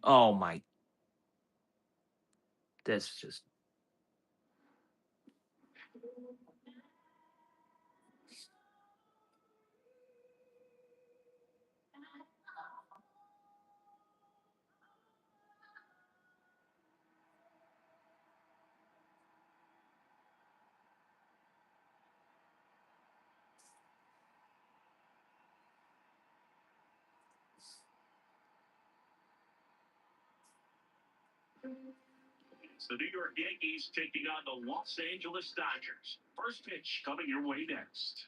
Oh my. That's just. It's the New York Yankees taking on the Los Angeles Dodgers. First pitch coming your way next.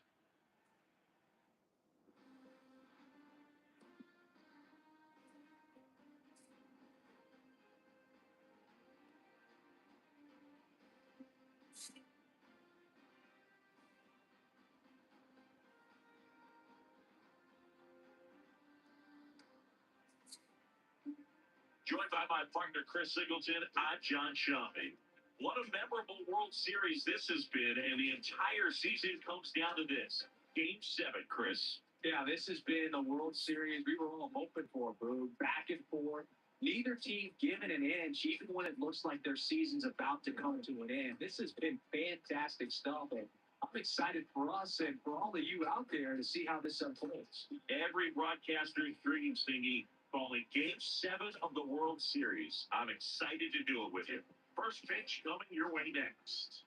Joined by my partner, Chris Singleton, I'm John Shelby. What a memorable World Series this has been, and the entire season comes down to this. Game 7, Chris. Yeah, this has been a World Series we were all hoping for, Boo. Back and forth. Neither team giving an inch, even when it looks like their season's about to come to an end. This has been fantastic stuff, and I'm excited for us and for all of you out there to see how this unfolds. Every broadcaster's dream, Stingy, calling Game 7 of the World Series. I'm excited to do it with you. First pitch coming your way next.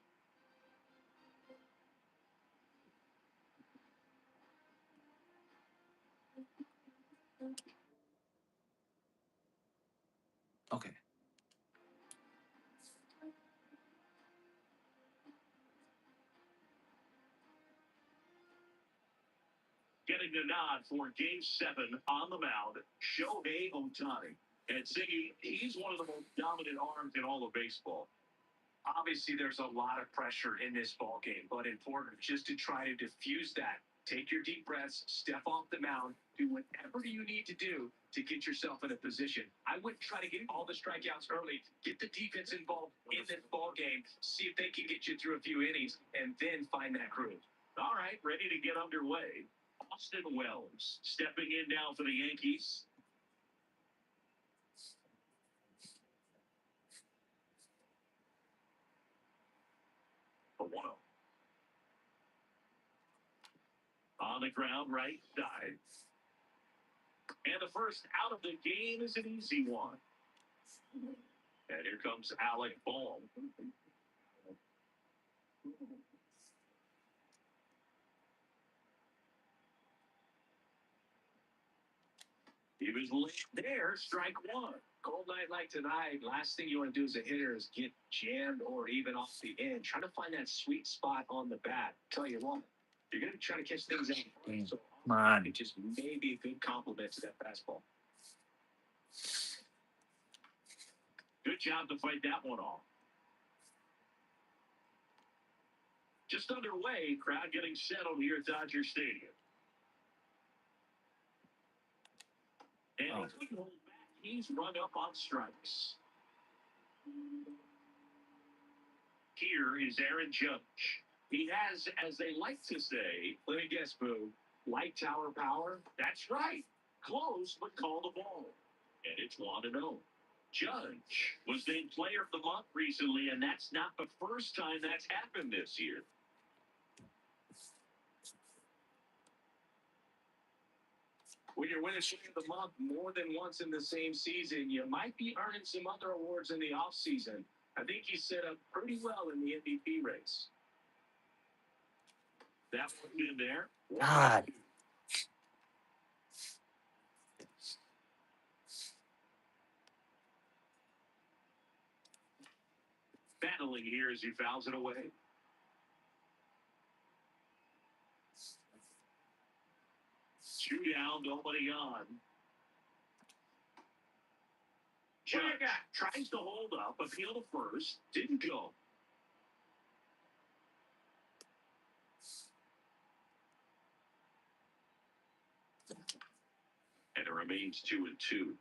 Okay. Getting the nod for Game 7 on the mound, Shohei Ohtani. And Siggy, he's one of the most dominant arms in all of baseball. Obviously, there's a lot of pressure in this ball game, but important just to try to diffuse that. Take your deep breaths, step off the mound, do whatever you need to do to get yourself in a position. I wouldn't try to get all the strikeouts early. Get the defense involved in this ball game. See if they can get you through a few innings, and then find that groove. All right, ready to get underway. Austin Wells stepping in now for the Yankees. For 1-0. On the ground, right side. And the first out of the game is an easy one. And here comes Alec Bohm. He was late there, strike one. Cold night like tonight, last thing you want to do as a hitter is get jammed or even off the end. Trying to find that sweet spot on the bat. Tell you what, you're going to try to catch things out. So Come on. it just may be a good compliment to that fastball. Good job to fight that one off. Just underway, crowd getting settled here at Dodger Stadium. And he couldn't hold back. He's run up on strikes. Here is Aaron Judge. He has, as they like to say, let me guess, Boo, light tower power? That's right. Close, but call the ball. And it's 1-0. Judge was named Player of the Month recently, and that's not the first time that's happened this year. When you're winning Player of the Month more than once in the same season, you might be earning some other awards in the offseason. I think he's set up pretty well in the MVP race. That one in there. God. Battling here as he fouls it away. Two down, nobody on. Judge tries to hold up, appeal to first, didn't go. And it remains 2-2.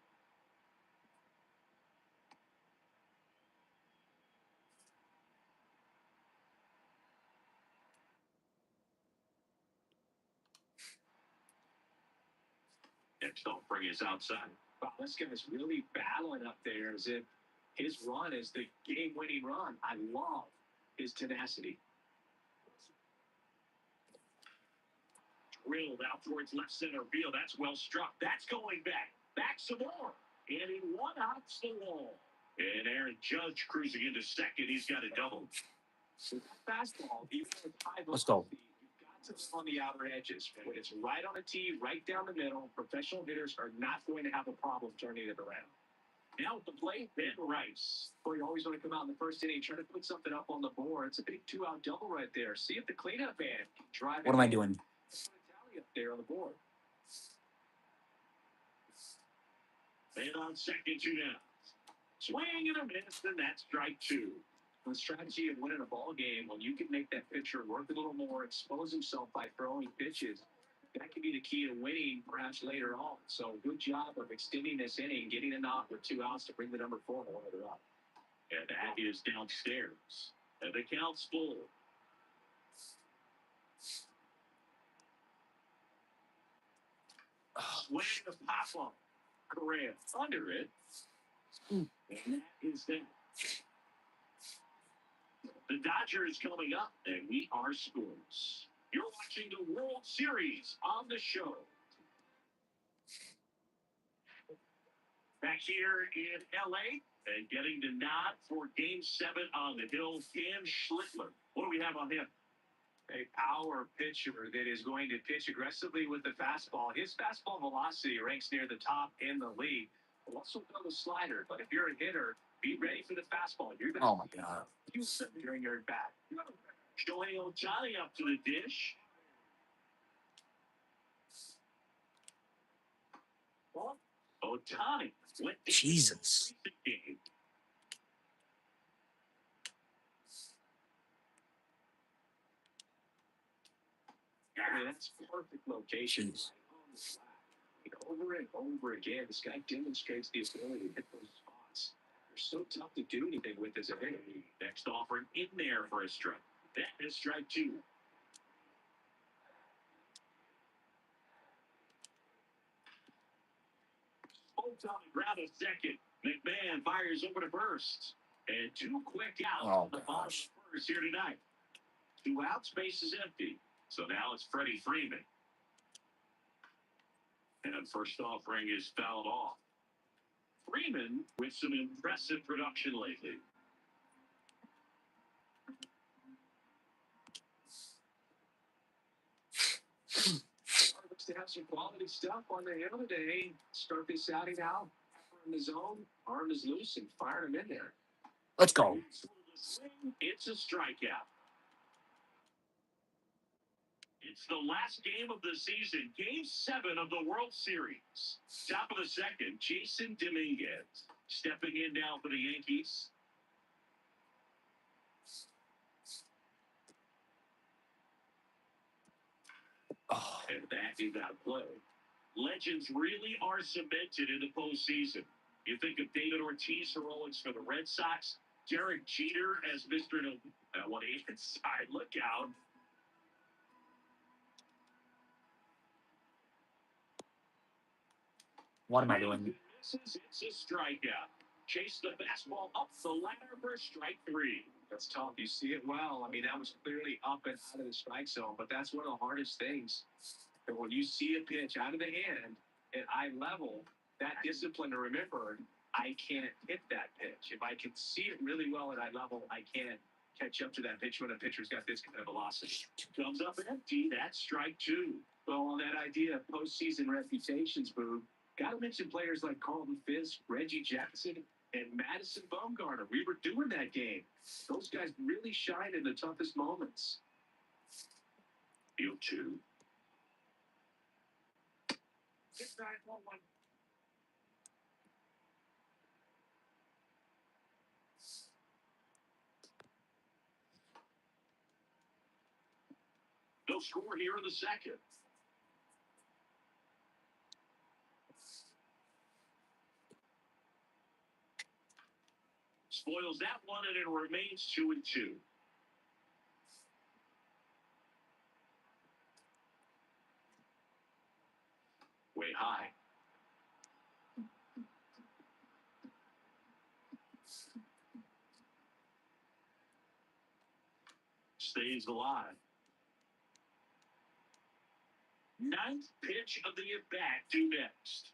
Next offering is outside. Wow, this guy's really battling up there as if his run is the game-winning run. I love his tenacity. Drilled out towards left center field. That's well struck. That's going back. Back some more. And he one-hops the wall. And Aaron Judge cruising into second. He's got a double. So that fastball, even with high Let's go. velocity, you've got to live on the outer edges. When it's right on the tee, right down the middle, professional hitters are not going to have a problem turning it around. Now at the plate, Ben Rice. Boy, you always want to come out in the first inning, try to put something up on the board. It's a big two-out double right there. See if the cleanup man can drive it. What am I in. doing? Put a tally up there on the board. Man on second, two down. Swing and a miss, and that's strike two. The strategy of winning a ball game, when you can make that pitcher work a little more, expose himself by throwing pitches, that could be the key to winning perhaps later on. So good job of extending this inning, getting a knock with 2 outs to bring the number 4 holder up. And that is downstairs. And the count's full. Swing of pop-up. Correa under it. And that is that. The Dodger is coming up, and we are scores. You're watching the World Series on the show. Back here in L.A. and getting the nod for Game 7 on the hill, Cam Schlittler. What do we have on him? A power pitcher that is going to pitch aggressively with the fastball. His fastball velocity ranks near the top in the league. We'll also throw the slider, but if you're a hitter, be ready for the fastball. You're going to Oh my God. use it during your at-bat. Shohei Ohtani up to the dish. Ohtani went to Jesus. the game. I mean, that's perfect location. Jeez. Over and over again, this guy demonstrates the ability to hit those spots. They're so tough to do anything with as a hitter. Next offering in there for a strike. That is strike two. Ohtani ground a second. McMahon fires over to first. And 2 quick outs on the bottom of first here tonight. 2 outs, base is empty. So now it's Freddie Freeman. And first offering is fouled off. Freeman with some impressive production lately. Looks to have some quality stuff on the hill today. Start this outing out. In the zone, arm is loose and firing him in there. Let's go. It's a strikeout. It's the last game of the season, Game 7 of the World Series. Top of the second, Jason Dominguez stepping in now for the Yankees. Oh, And that is out of play. Legends really are cemented in the postseason. You think of David Ortiz heroics for the Red Sox, Derek Jeter as Mr. No. That one inside. Look out. what am I doing? It's a strikeout. Chase the fastball up the ladder for strike 3. That's tough. You see it well. I mean, that was clearly up and out of the strike zone, but that's one of the hardest things. And when you see a pitch out of the hand, at eye level, that discipline to remember, I can't hit that pitch. If I can see it really well at eye level, I can't catch up to that pitch when a pitcher's got this kind of velocity. Comes up empty. That's strike two. Well, on that idea of postseason reputations, Boo, got to mention players like Carlton Fisk, Reggie Jackson, and Madison Bumgarner. We were doing that game. Those guys really shine in the toughest moments. Field two. Get back, 1-1. No score here in the second. Spoils that one, and it remains 2-2. Way high. Stays alive. Ninth pitch of the at-bat due next.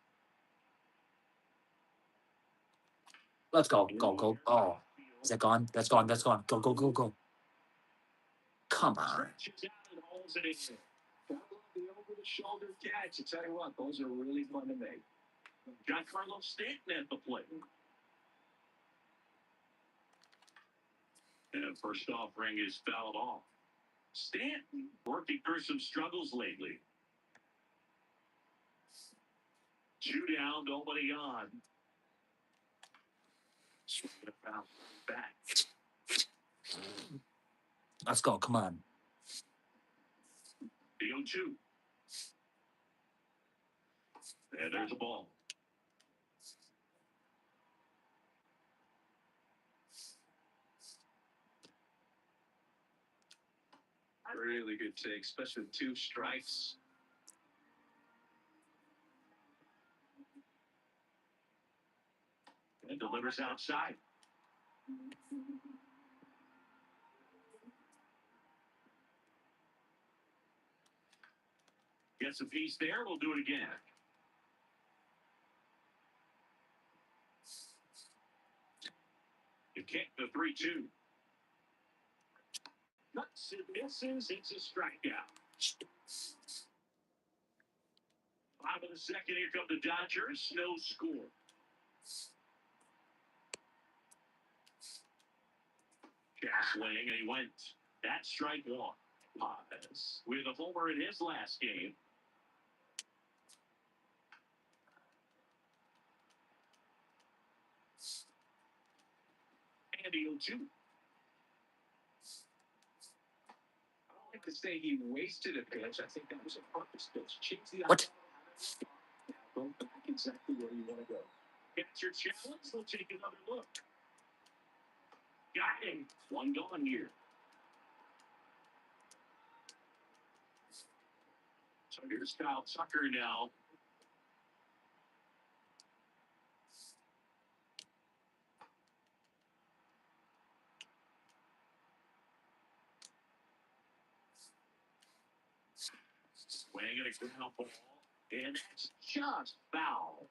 Let's go. Go. Oh, is that gone? That's gone. Go. Come on. Stretches out and holds it in. Gotta love the over-the-shoulder catch. I tell you what, those are really fun to make. Giancarlo Stanton at the plate. And first offering is fouled off. Stanton working through some struggles lately. 2 down, nobody on. Swing and a foul back. Let's go. Come on. The 0-2. And there's the ball. Really good take, especially with 2 strikes. And delivers outside. Gets a piece there. We'll do it again. You kick the 3-2. Nuts and misses. It's a strikeout. 5 in the second. Here come the Dodgers. No score. Jack swing, and he went. That's strike one. Paz with a homer in his last game. And the 0-2. I don't like to say he wasted a pitch. I think that was a purpose pitch. Change the What? Go back exactly where you want to go. Get your challenge. We'll take another look. Got him. One gone here. So here's Kyle Tucker now. Swinging a ground ball. And it's just foul.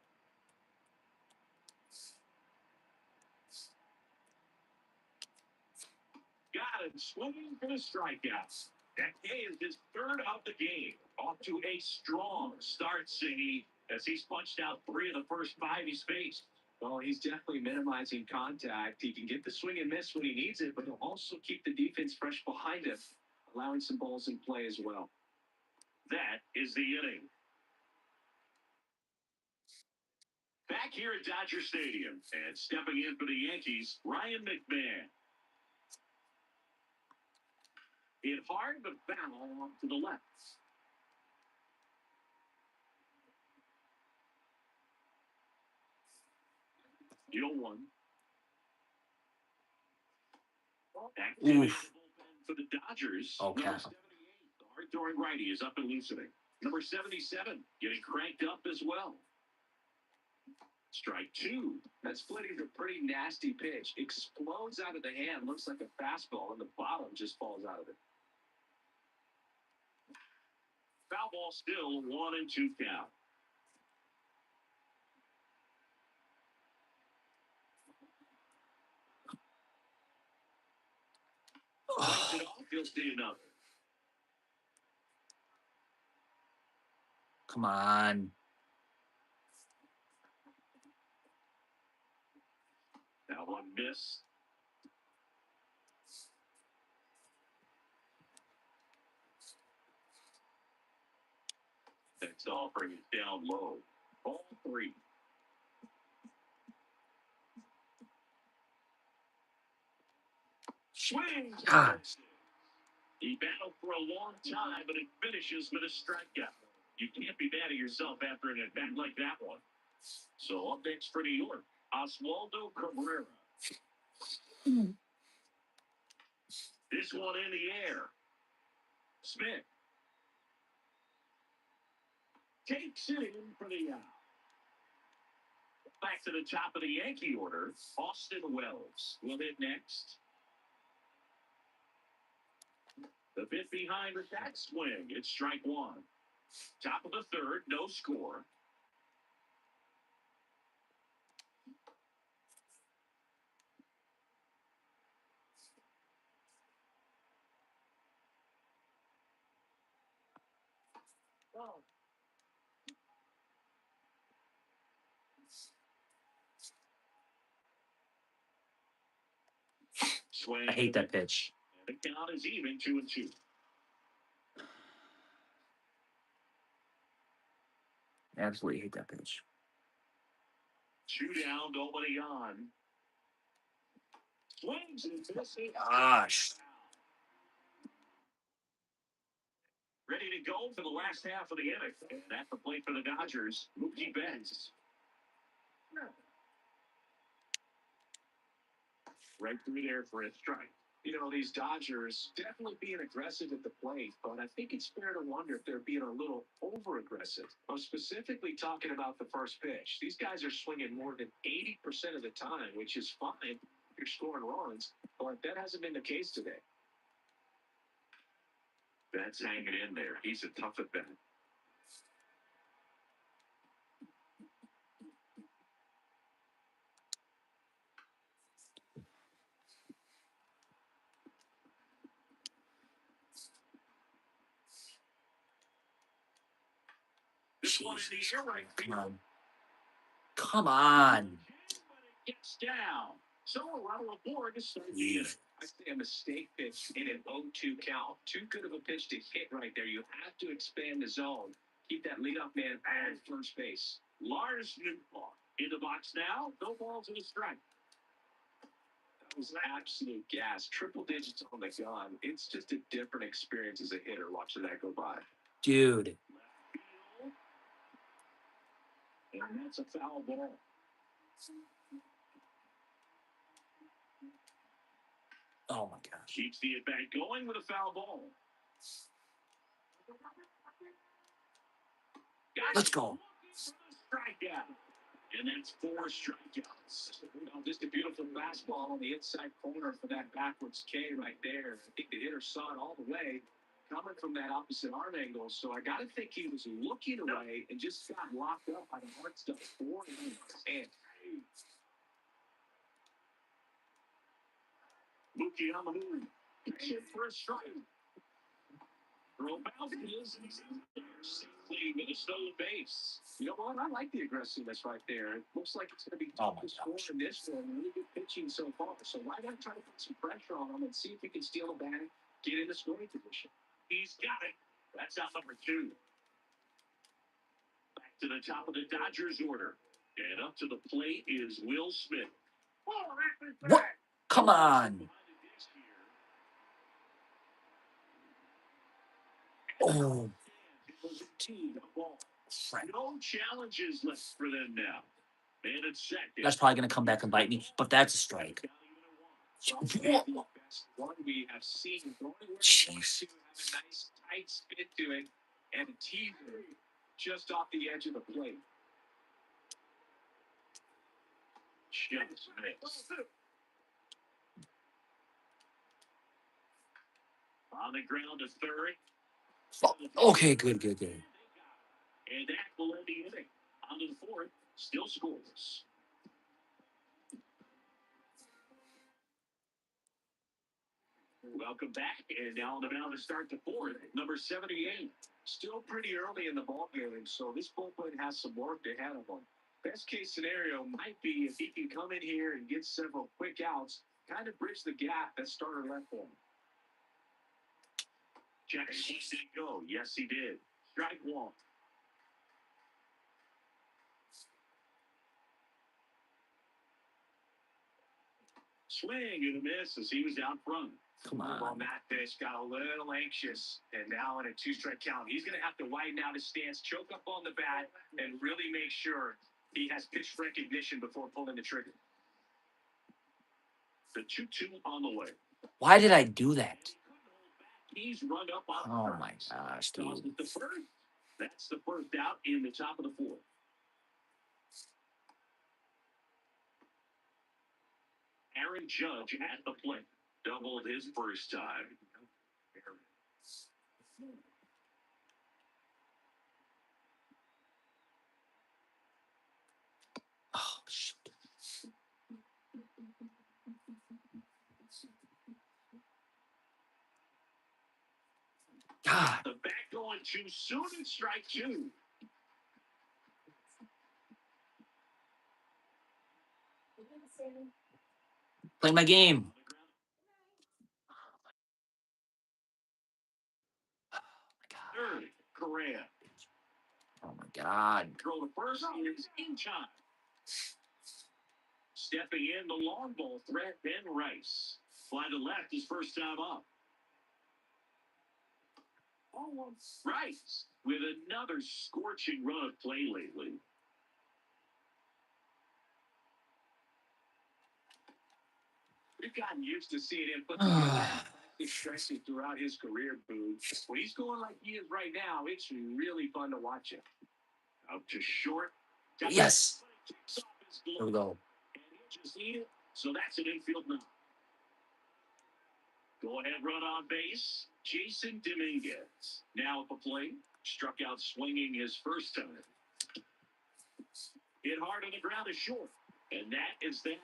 Got him swinging for the strikeouts. That is his third of the game. Off to a strong start, Singy, as he's punched out 3 of the first 5 he's faced. Well, he's definitely minimizing contact. He can get the swing and miss when he needs it, but he'll also keep the defense fresh behind him, allowing some balls in play as well. That is the inning. Back here at Dodger Stadium, and stepping in for the Yankees, Ryan McMahon. Hit hard, but foul to the left. Deal 1. Activity for the Dodgers. Okay. Number 78, the hard-throwing righty, is up and loosening. Number 77 getting cranked up as well. Strike 2. That split is a pretty nasty pitch. Explodes out of the hand. Looks like a fastball, and the bottom just falls out of it. Foul ball still 1-2 count. he'll see another. Come on. That one missed. That's all, bring it down low. Ball 3. Swing. God. He battled for a long time, but it finishes with a strikeout. You can't be mad at yourself after an at-bat like that one. So up next for New York, Oswaldo Cabrera. This one in the air. Smith takes it in for the out. Back to the top of the Yankee order, Austin Wells will hit next. The bit behind with that swing, it's strike 1. Top of the third, no score. Swing. I hate that pitch. The count is even 2-2. Absolutely hate that pitch. 2 down, nobody on. Swings and misses. Gosh. Ready to go for the last half of the inning. And at the plate for the Dodgers, Mookie Betts. Right through there for a strike. You know, these Dodgers definitely being aggressive at the plate, but I think it's fair to wonder if they're being a little over-aggressive. I'm specifically talking about the first pitch. These guys are swinging more than 80% of the time, which is fine if you're scoring runs, but that hasn't been the case today. That's hanging in there. He's a tough at bat. This one in the air right Come field. on. Come on. Gets down. So a lot of report is I say a mistake pitch in an 0-2 count. Too good of a pitch to hit right there. You have to expand the zone. Keep that leadoff man at first base. Lars Newball in the box now. No balls in the strike. That was absolute gas. Triple digits on the gun. It's just a different experience as a hitter watching that go by. Dude. And that's a foul ball. Oh, my gosh. Keeps the at-bat going with a foul ball. Let's go. Strikeout. And that's 4 strikeouts. Just a beautiful fastball on the inside corner for that backwards K right there. I think the hitter saw it all the way coming from that opposite arm angle. So I got to think he was looking away and just got locked up by the hard stuff 4 in his hand. Mookie on the move. Hit for a strike. Grobowski is safely with a stolen base. You know what? I like the aggressiveness right there. It looks like it's going to be tough to score in this one. Really good pitching so far. So why not try to put some pressure on him and see if he can steal a bag, get in the scoring position? He's got it. That's out number 2. Back to the top of the Dodgers order. And up to the plate is Will Smith. What? Come on. Oh. No challenges left for them now. And it's second. That's probably going to come back and bite me, but that's a strike. One we have seen. Jeez. Have a nice tight spin to it and a teaser just off the edge of the plate. Just missed. On the ground to third. Okay, good. And that will end the inning. On to the fourth, still scoreless. Welcome back, and now on the mound to start the fourth, number 78. Still pretty early in the ball game, so this bullpen has some work ahead of him. Best case scenario might be if he can come in here and get several quick outs, kind of bridge the gap that starter left for him. Check. Did it go? Yes, he did. Strike one. Swing and a miss as he was out front. Come On on. that pitch, got a little anxious, and now in a two-strike count, he's going to have to widen out his stance, choke up on the bat, and really make sure he has pitch recognition before pulling the trigger. The 2-2 on the way. Why did I do that? He's run up on Oh my gosh, dude. the first. That's the first out in the top of the fourth. Aaron Judge at the plate. Doubled his first time. Oh, shoot. God. The back going too soon and strike two. Play my game. Third, Correa. Oh my God. Throw the first is in time. Stepping in the long ball threat, Ben Rice. Fly to left his first time up. Rice with another scorching run of play lately. We've gotten used to seeing him put together stretches throughout his career, Boo. When he's going like he is right now, it's really fun to watch him. Out to short. Yes. Here we go. Just need it. So that's an infield move. Go ahead, run on base. Jason Dominguez. Now at the plate. Struck out swinging his first time. Hit hard on the ground is short. And that is that.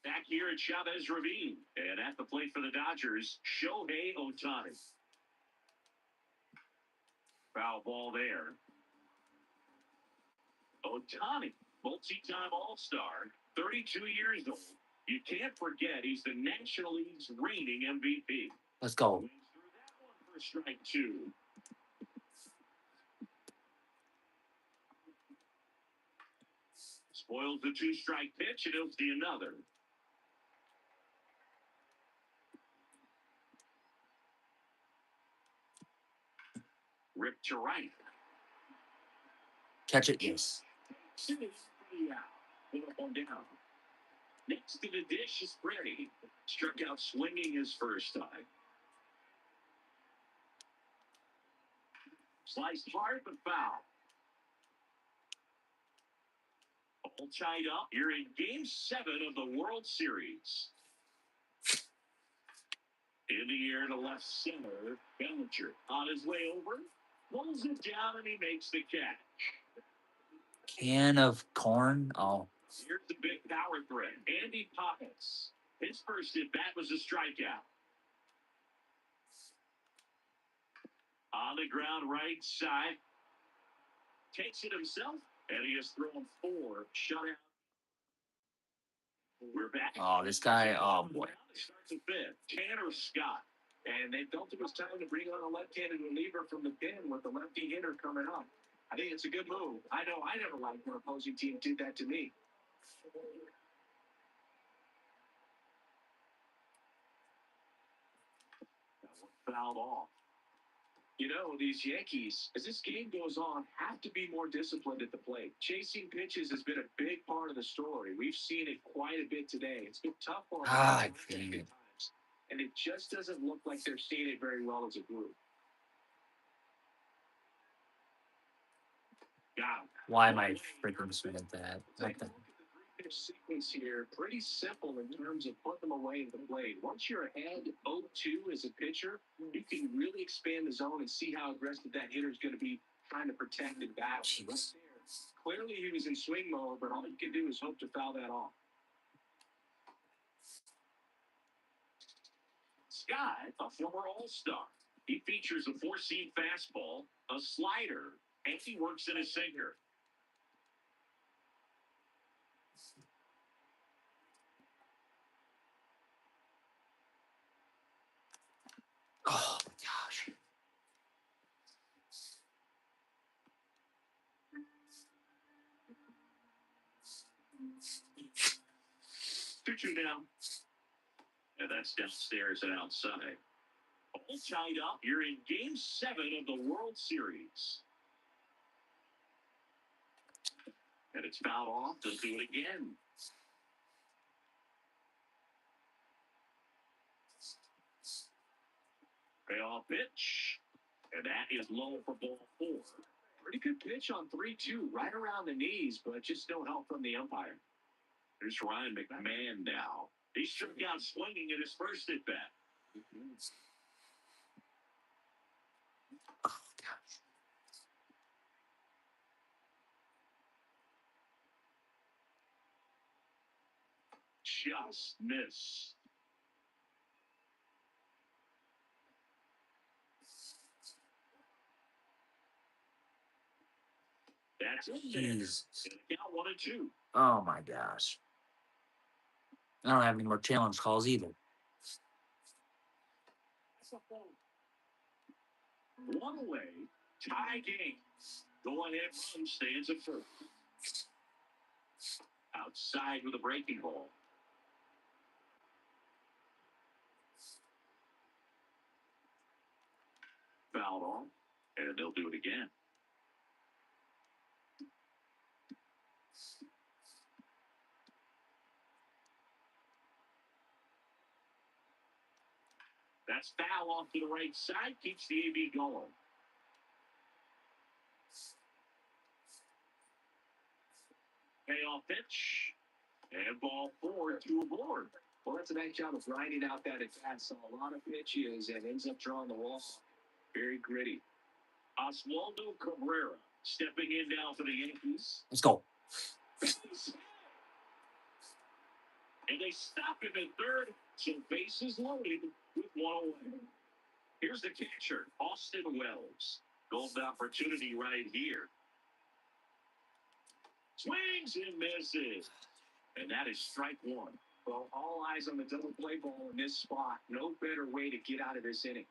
Back here at Chavez Ravine. And at the plate for the Dodgers, Shohei Ohtani. Foul ball there. Ohtani, multi-time All-Star, 32 years old. You can't forget he's the National League's reigning MVP. Let's go. Through that one for strike two. Spoils the two-strike pitch, and he'll see another. Rip to right. Catch it. Yes. Put up on down. Next to the dish is Freddie. Struck out swinging his first time. Sliced hard but foul. All tied up. You're in Game 7 of the World Series. In the air to left center, Bellinger on his way over, pulls it down, and he makes the catch. Can of corn. Oh. Here's the big power threat, Andy Pappas. His first at bat was a strikeout. On the ground, right side. Takes it himself, and he has thrown 4 shutout. We're back. Oh, this guy. Oh boy. Starts at fifth, Tanner Scott. And they felt it was time to bring on a left-handed reliever from the pen with the lefty hitter coming up. I think it's a good move. I know I never liked when opposing team did that to me. That one fouled off. You know, these Yankees, as this game goes on, have to be more disciplined at the plate. Chasing pitches has been a big part of the story. We've seen it quite a bit today. It's been tough for them. God dang it. And it just doesn't look like they're seeing it very well as a group. Got him. Why am I freaking swing at that? What the? Pitch sequence here, pretty simple in terms of putting them away at the plate. Once you're ahead 0-2 as a pitcher, you can really expand the zone and see how aggressive that hitter is going to be trying to protect and battle. Jeez. Clearly, he was in swing mode, but all you can do is hope to foul that off. Scott, a former All-Star. He features a four-seam fastball, a slider, and he works in a sinker. Oh, my gosh. Two down. And that's downstairs and outside. All tied up. You're in Game 7 of the World Series. And it's fouled off. They'll do it again. Payoff pitch. And that is low for ball 4. Pretty good pitch on 3-2, right around the knees, but just no help from the umpire. There's Ryan McMahon now. He struck out swinging at his first at bat. Oh, gosh. Just missed. That's it. Jeez. Count 1-2. Oh, my gosh. I don't have any more challenge calls either. One away. Tie game. Go ahead run stands at first. Outside with a breaking ball. Fouled off. And they'll do it again. That's foul off to the right side. Keeps the AB going. Payoff pitch. And ball 4 to aboard. Well, that's a nice job of grinding out that at bat. Saw a lot of pitches and ends up drawing the wall. Very gritty. Oswaldo Cabrera stepping in now for the Yankees. Let's go. And they stop him at third, so bases loaded with one away. Here's the catcher, Austin Wells. Golden opportunity right here. Swings and misses. And that is strike 1. Well, all eyes on the double play ball in this spot. No better way to get out of this inning.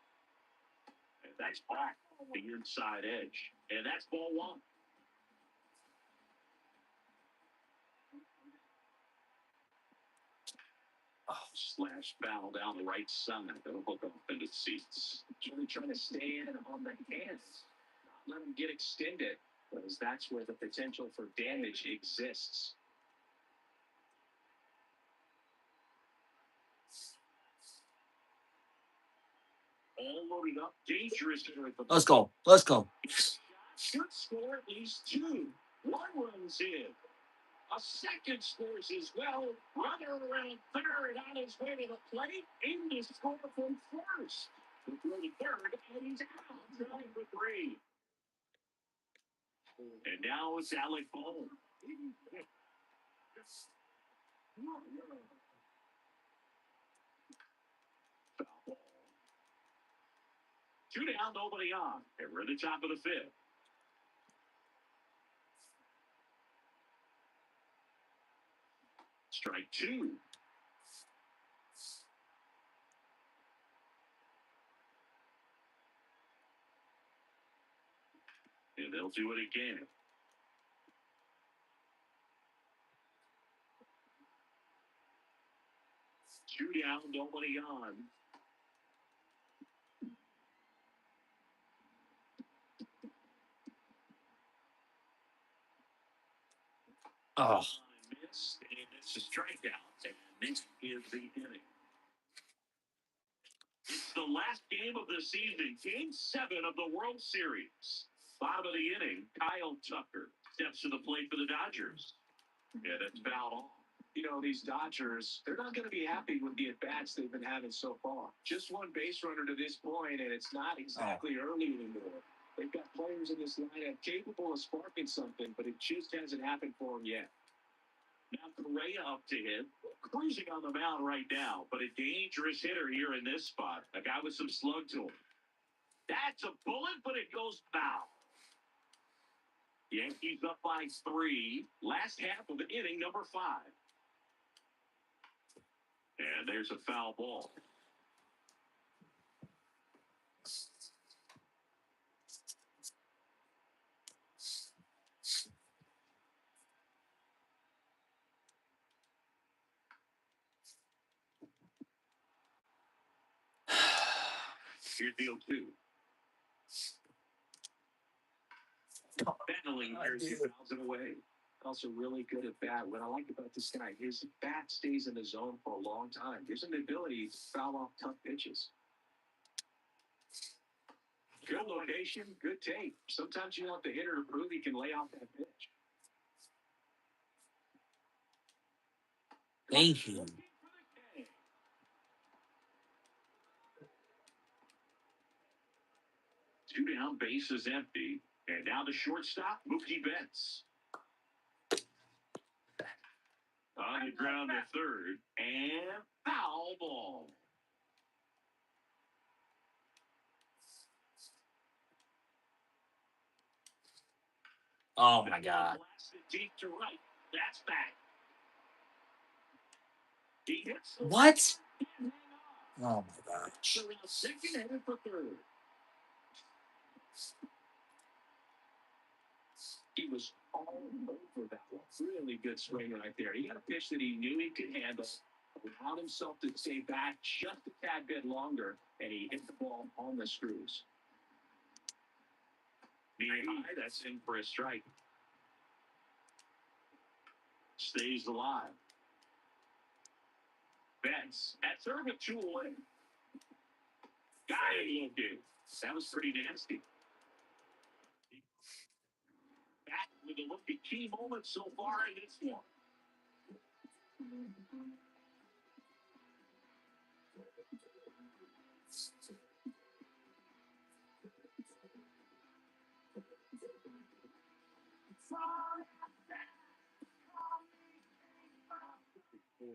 And that's back the inside edge. And that's ball 1. Slash foul down the right side. That'll hook up into seats. Really trying to stay in on the hands. Not let them get extended, because that's where the potential for damage exists. All loaded up. Dangerous here at the Let's go. Let's go. should score at least 2. 1 runs in. A second scores as well. Runner around third on his way to the plate. In to score from first. The third, and he's out. Trying for 3. And now it's Alec Bohm. Foul ball. 2 down, nobody on. And we're at the top of the 5th. Strike 2. And they'll do it again. Two down, nobody on. Oh, Missed, and it's a strikeout, and this is the inning. It's the last game of the season, Game 7 of the World Series. Bottom of the inning, Kyle Tucker steps to the plate for the Dodgers. Yeah, that's fouled off. You know, these Dodgers, they're not going to be happy with the at-bats they've been having so far. Just one base runner to this point, and it's not exactly early anymore. They've got players in this lineup capable of sparking something, but it just hasn't happened for them yet. Now Correa up to him, cruising on the mound right now, but a dangerous hitter here in this spot. A guy with some slug to him. That's a bullet, but it goes foul. Yankees up by 3. Last half of inning number 5. And there's a foul ball. Here's deal 2. Battling, here's 2,000 away. Also really good at bat. What I like about this guy, his bat stays in the zone for a long time. Gives him the ability to foul off tough pitches. Good location, good take. Sometimes you want the hitter to prove he can lay off that pitch. Thank you. 2 down, base is empty. And now the shortstop, Mookie Betts. On the ground to third. And foul ball. Oh my God. Blasted deep to right. That's back. He hits the What? hang on. Oh my gosh. So in the second, headed for third. He was all over that one. Really good swing right there. He got a pitch that he knew he could handle, allowed himself to stay back just a tad bit longer, and he hit the ball on the screws. Knee high, that's in for a strike. Stays alive. Betts at third with 2 away. Got it, looking. That was pretty nasty. Back with a look at key moments so far in this one.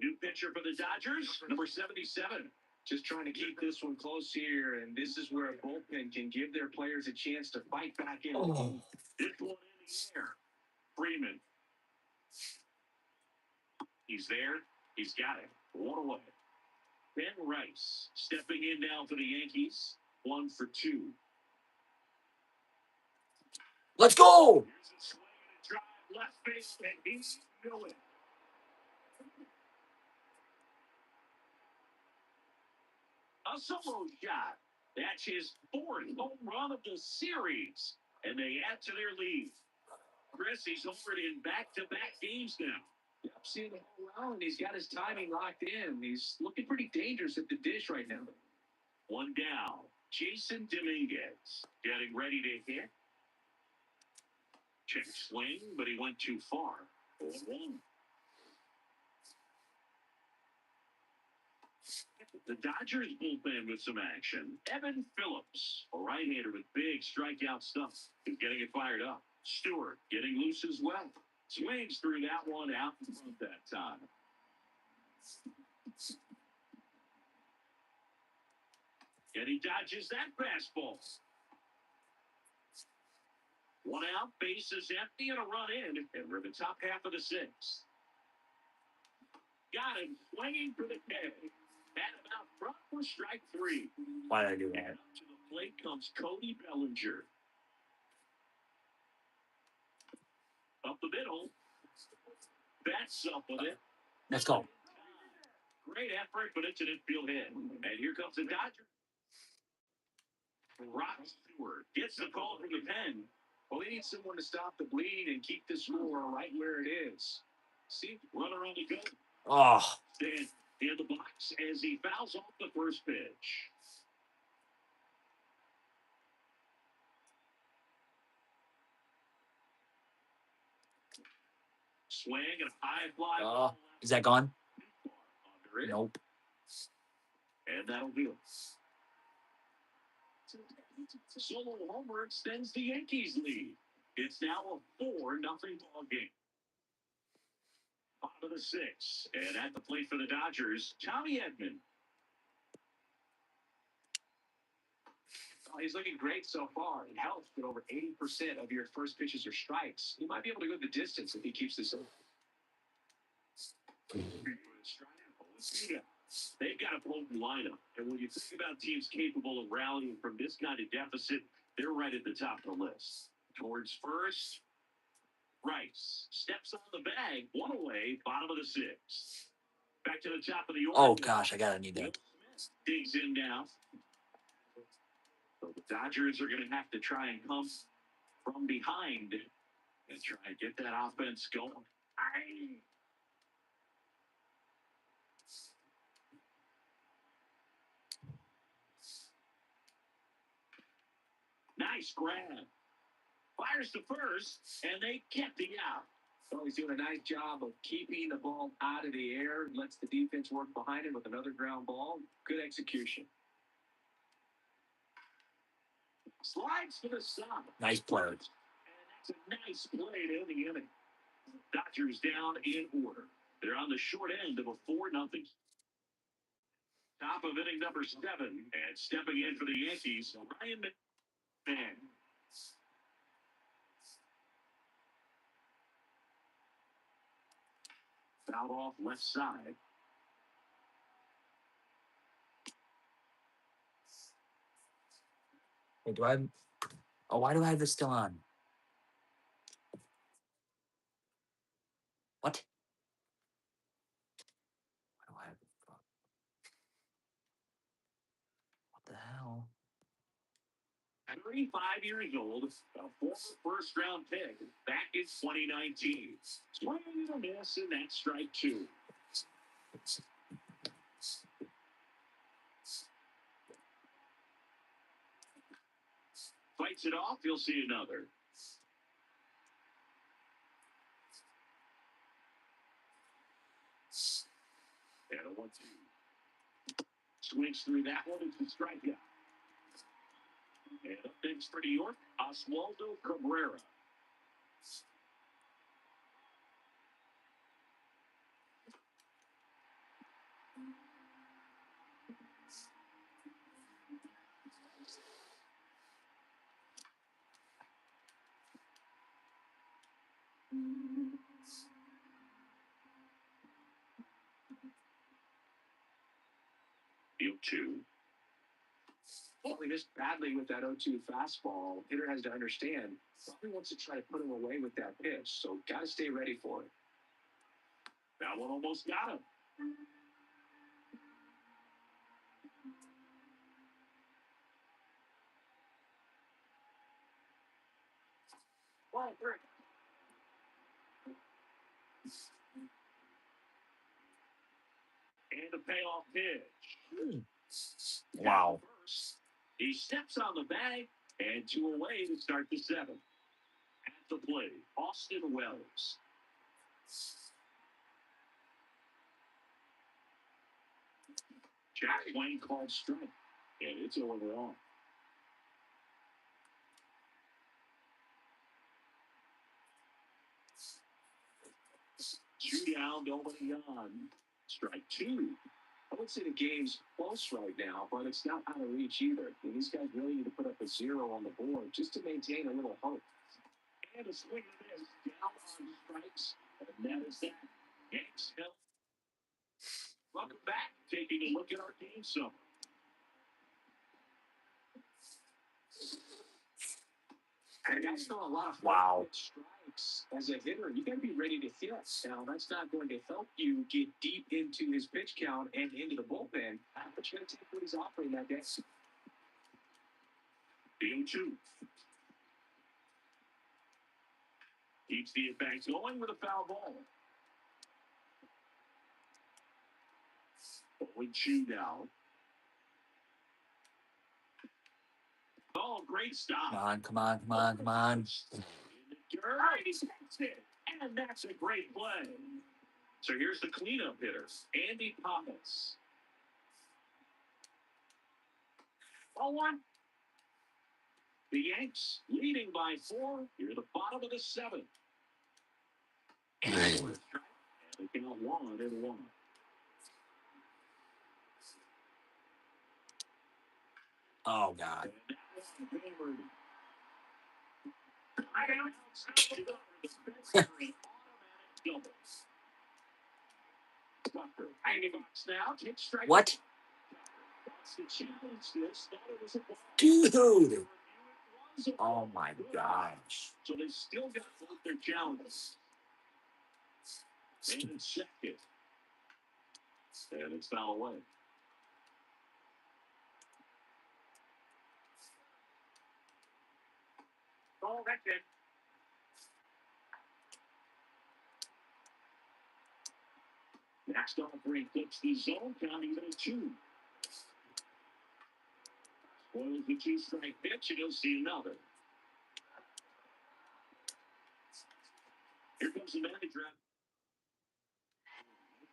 New pitcher for the Dodgers, number 77. Just trying to keep this one close here, and this is where a bullpen can give their players a chance to fight back in. Oh. This one in the air. Freeman. He's there. He's got it. 1 away. Ben Rice stepping in now for the Yankees. 1 for 2. Let's go. Here's a swing and a drive left face, and he's going. A solo shot. That's his 4th home run of the series, and they add to their lead. Chris, he's homered in back-to-back games now. Yeah, I've seen the whole round. He's got his timing locked in. He's looking pretty dangerous at the dish right now. 1 down. Jason Dominguez getting ready to hit. Check swing, but he went too far. 0-1. The Dodgers bullpen with some action. Evan Phillips, a right-hander with big strikeout stuff, is getting it fired up. Stewart getting loose as well. Swings through that one out in front that time. And he dodges that fastball. 1 out, base is empty, and a run in. And we're in the top half of the 6th. Got him swinging for the K. Had him out front for strike 3. Why did I do that? And up to the plate comes Cody Bellinger. Up the middle. That's up with it. Let's go. Great effort, but it's an infield hit. And here comes the Dodger. Rock Stewart gets the call from the pen. Well, they need someone to stop the bleed and keep the score right where it is. See, runner on the go. Oh. Stand in the box as he fouls off the first pitch. Swing and a high fly. Is that gone? Under it. Nope. And that'll do it. Solo homer extends the Yankees lead. It's now a 4-0 ball game. Bottom of the sixth. And at the plate for the Dodgers, Tommy Edman. Oh, he's looking great so far. It helps that over 80% of your first pitches are strikes. He might be able to go the distance if he keeps this up. They've got a potent lineup. And when you think about teams capable of rallying from this kind of deficit, they're right at the top of the list. Towards first, Rice steps on the bag, one away, bottom of the sixth. Back to the top of the order. Oh, gosh, I gotta need that. Digs in now. So the Dodgers are going to have to try and come from behind and try and get that offense going. Aye. Nice grab. Fires to first, and they get the out. So he's doing a nice job of keeping the ball out of the air, lets the defense work behind him with another ground ball. Good execution. Slides to the side. Nice play. And that's a nice play to end the inning. Dodgers down in order. They're on the short end of a 4-0. Top of inning number 7. And stepping in for the Yankees, Ryan McMahon. Foul off left side. Hey, do I have... Oh, why do I have this still on? What? Why do I have... What the hell? 35 years old, a former first-round pick back in 2019. Swing and a miss, and that's strike 2. Fights it off, you'll see another. And a 1-2. Swings through that one into strikeout. And up next for New York, Oswaldo Cabrera. Field 2. Well, he missed badly with that 0-2 fastball. Hitter has to understand, probably wants to try to put him away with that pitch, so got to stay ready for it. That one almost got him. Ball 3. And a payoff pitch. Wow. First, he steps on the bag, and 2 away to start the 7th. At the plate, Austin Wells. Jack Wayne called strike, and it's over on. 2 down, nobody on. Strike 2. I would say the game's close right now, but it's not out of reach either. And these guys really need to put up a 0 on the board just to maintain a little hope. And a swing of this, down on strikes, and that is that. Yanks help. Welcome back. Taking a look at our game summary. And that's still a lot of Wow. strikes as a hitter. You got to be ready to hit. Now, that's not going to help you get deep into his pitch count and into the bullpen, but you got to take what he's offering that day. Field 2. Keeps the at-bat going with a foul ball. 0-2 now. Oh, great stop. Come on, come on, come on, come on. He takes it, and that's a great play. So here's the cleanup hitter, Andy Pappas. 0-1. The Yanks leading by 4. You're the bottom of the 7th. And They count 1-1. Oh, God. What? Dude. Oh, my gosh. So they still got both their challenges. And second. And it's foul away. Oh, that's it. Next offering flips the zone, counting to 2. Spoils the 2-strike pitch, and you'll see another. Here comes the manager.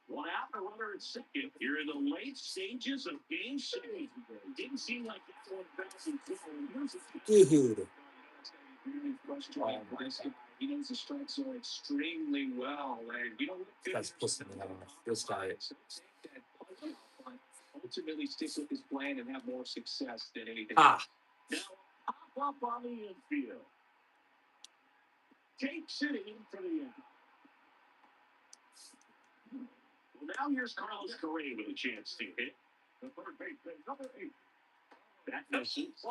One out, a runner at second. You're in the late stages of Game 7. Didn't seem like that one bouncing forward. Dude. Really frustrating. He knows the strike zone extremely well, and you know what? That's pissing me off. This guy. Ultimately, stick with his plan and have more success than anything. Ah. Now, hop up on the infield. Takes it in for the end. Well, now here's Carlos Correa with a chance to hit. The third baseman, number 8. That misses.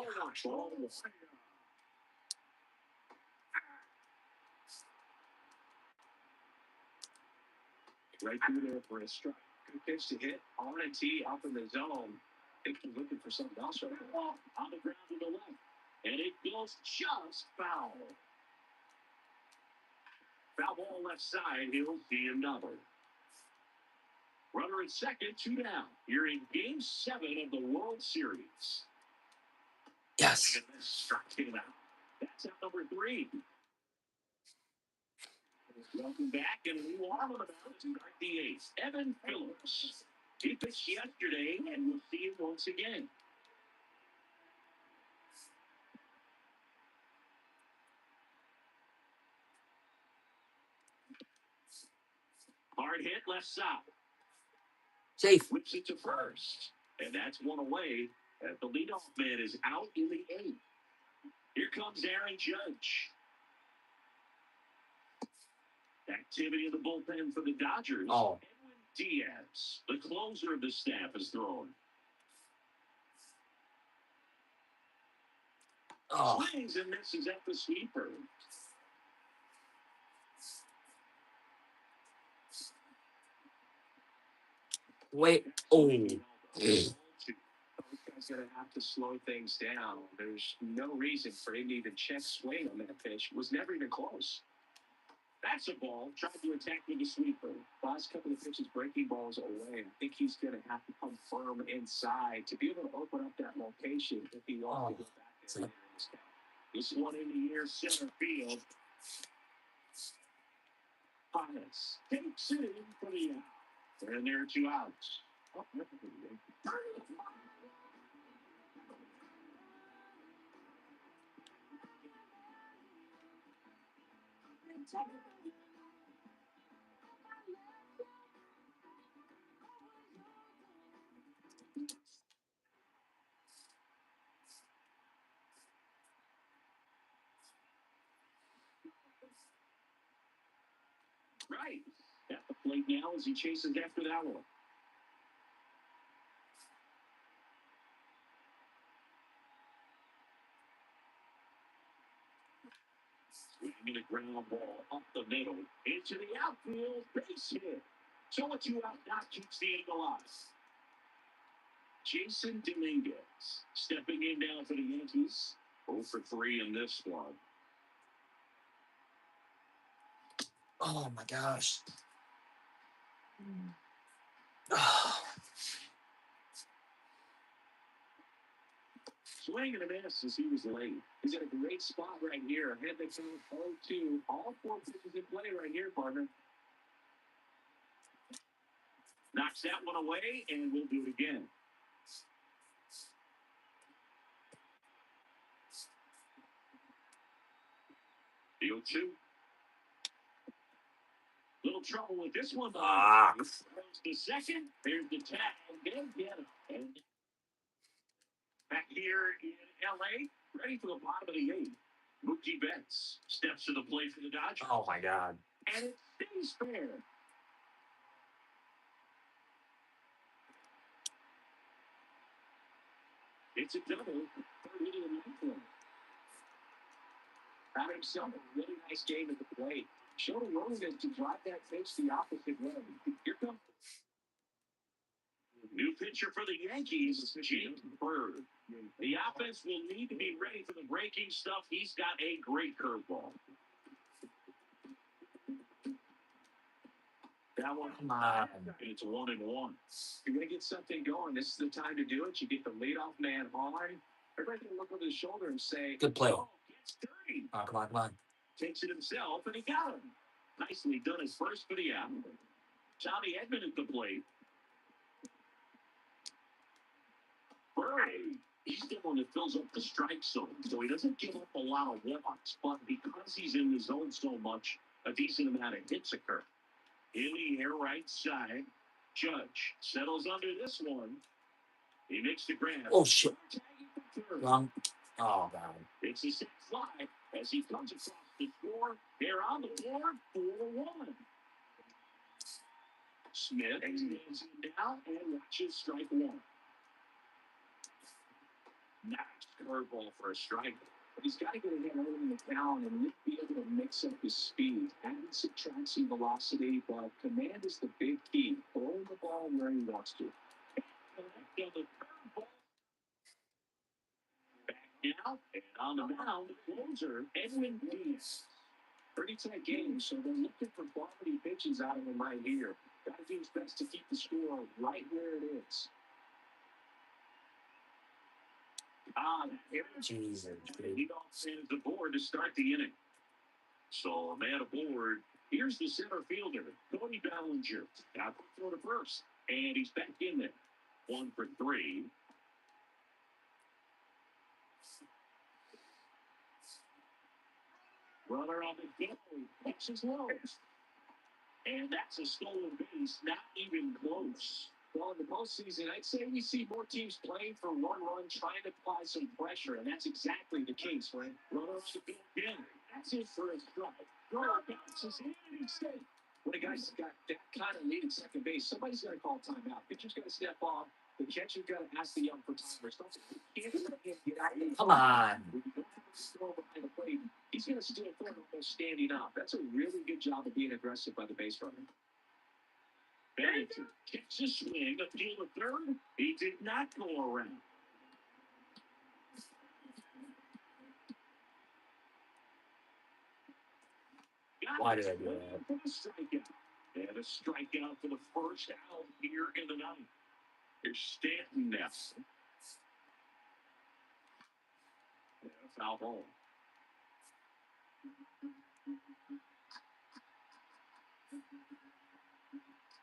Right through there for a strike. Good pitch to hit on a tee up in the zone. I think he's looking for something else right now. On the ground to the left. And it goes just foul. Foul ball left side. He'll see another. Runner at second, 2 down. You're in Game 7 of the World Series. Yes. Struck him out. That's out number 3. Welcome back, and we are on the mound to start the 8th. Evan Phillips. He pitched yesterday, and we'll see him once again. Hard hit left side. Safe. Whips it to first. And that's one away. And the leadoff man is out in the 8th. Here comes Aaron Judge. Activity in the bullpen for the Dodgers. Oh. Edwin Diaz, the closer of the staff, is thrown. Oh. Swings and misses at the sweeper. Wait. Oh. This guy's going to have to slow things down. There's no reason for him to even check swing on that pitch. It was never even close. That's a ball. Tried to attack with the sweeper. Last couple of pitches, breaking balls away. I think he's going to have to come firm inside to be able to open up that location if he wants to go back there later in this game. This one in the air, center field. Pius takes it in for the out. And there are 2 outs. Oh, right. At the plate now as he chases after that one. Swinging a ground ball up the middle into the outfield, base hit. So a 2 out now keeps the angle alive. Jason Dominguez stepping in now for the Yankees. 0 for 3 in this one. Oh my gosh. Oh. Swing and a miss as he was late. He's in a great spot right here. Ahead the count 0-2. All 4 pitches in play right here, partner. Knocks that one away, and we'll do it again. The 0-2. Little trouble with this one. Ah. The second, there's the tag. Then get him. And back here in L.A., ready for the bottom of the eighth. Mookie Betts steps to the plate for the Dodgers. Oh, my God. And it stays fair. It's a double. Third inning of the ninth inning. Found himself a really nice game at the plate. Showed a willingness to drive that pitch the opposite way. Here comes new pitcher for the Yankees, Jake Bird. The offense will need to be ready for the breaking stuff. He's got a great curveball. That one, Come on. it's 1-1. You're going to get something going. This is the time to do it. You get the leadoff man on. Everybody can look over his shoulder and say, Good play. Oh, it's dirty. Oh, come on, come on. Takes it himself, and he got him. Nicely done his first for the out. Tommy Edman at the plate. Bird, he's the one that fills up the strike zone, so he doesn't give up a lot of walks, but because he's in the zone so much, a decent amount of hits occur. In the air right side, Judge settles under this one. He makes the grab. Oh, shit. Wrong. Oh, God. It's a sac fly as he comes across the floor. They're on the board, 4-1. Smith stands him down and watches strike one. Nice curveball for a strike. But he's got to get ahead early in the count and be able to mix up his speed. Adding subtraction velocity, but command is the big key. Throwing the ball where he wants to. Back now, and on the mound, closer, Edwin Diaz. Pretty tight game, so they're looking for quality pitches out of him right here. Got to do his best to keep the score right where it is. Jesus. He sends the board to start the inning. So, a man aboard. Here's the center fielder, Cody Bellinger. Got to throw to first, and he's back in there. 1 for 3. Runner on the go. Pitches low. And that's a stolen base, not even close. Well, in the postseason, I'd say we see more teams playing for one run, trying to apply some pressure, and that's exactly the case, right? Runner on the go again. That's it for a strike. Runner bounces in and he's safe. When a guy's got that kind of lead at second base, somebody's got to call timeout. Pitcher's got to step off. The catcher's got to ask the ump for time or something. He can't let him get out there. Come on. When you don't have to throw behind the plate, he's going to steal third almost standing up. That's a really good job of being aggressive by the base runner. Bennington kicks a swing, appeal to third. He did not go around. Why did I do that? And a strikeout for the first out here in the ninth. Here's Stanton now. Foul ball.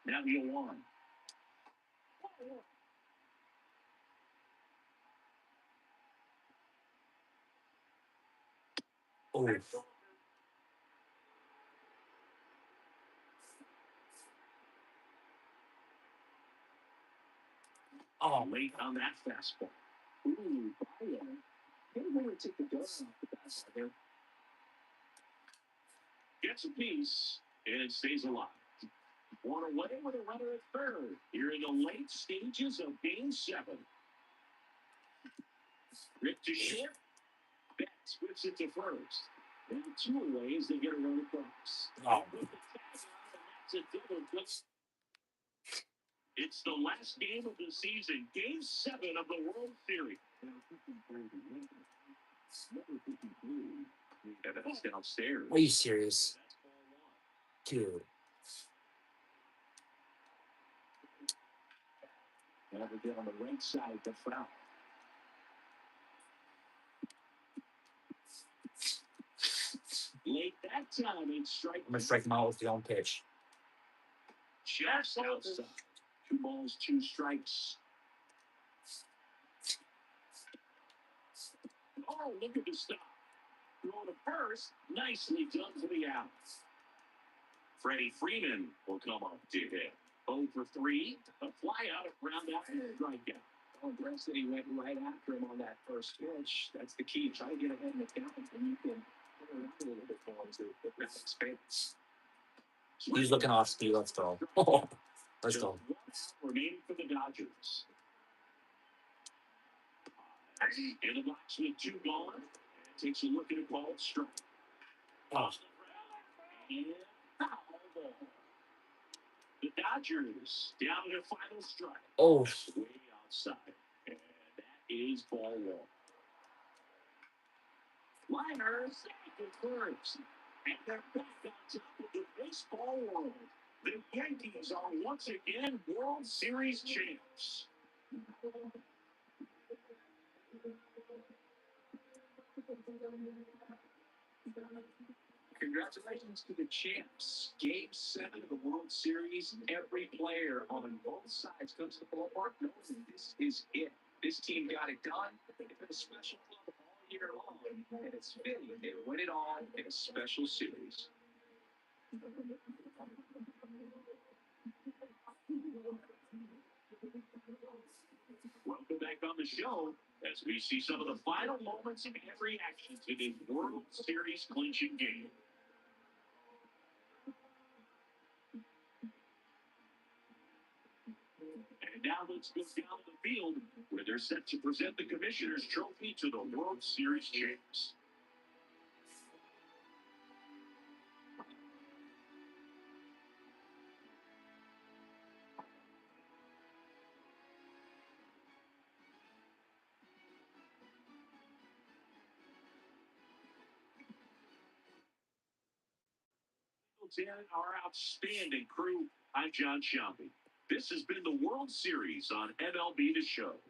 Now you on. Oh. Oh, late on that fastball. Ooh, Bio. Can't really take the gun off the backside there. Gets a piece, and it stays alive. One away with a runner at third. Here in the late stages of Game 7. Ripped to short. Betts whips it to first. And 2 away as they get a run across. Oh. It's the last game of the season. Game 7 of the World Series. Yeah, that's downstairs. Are you serious? Dude. Now we get on the right side, the foul. Late that time, it's strike. I'm going to strike him out with the own pitch. Just outside. 2 balls, 2 strikes. Oh, look at the stop. Throw to first. Nicely done for the out. Freddie Freeman will come up to hit. 0 for 3. A fly out around that strikeout. I'm impressed that he went right after him on that first pitch. That's the key. Try to get ahead in the count, and you can put it around a little bit more as the round expands. He's looking off speed. Let's go. Oh, let's go. Remaining for the Dodgers. In the box with 2 gone. Takes a look at a ball strike. Oh. And foul ball. The Dodgers down to their final strike. Oh. Way outside. And that is ball 1. Liners confirms. And they're back on top of the baseball world. The Yankees are once again World Series champs. Congratulations to the champs. Game 7 of the World Series. Every player on both sides comes to the ballpark knowing this is it. This team got it done. They've been a special club all year long, and it's fitting they win it all in a special series. Welcome back on the show as we see some of the final moments and reactions in this World Series clinching game. And now let's go down the field where they're set to present the Commissioner's Trophy to the World Series champs. Our outstanding crew. I'm John Shelby. This has been the World Series on MLB The Show.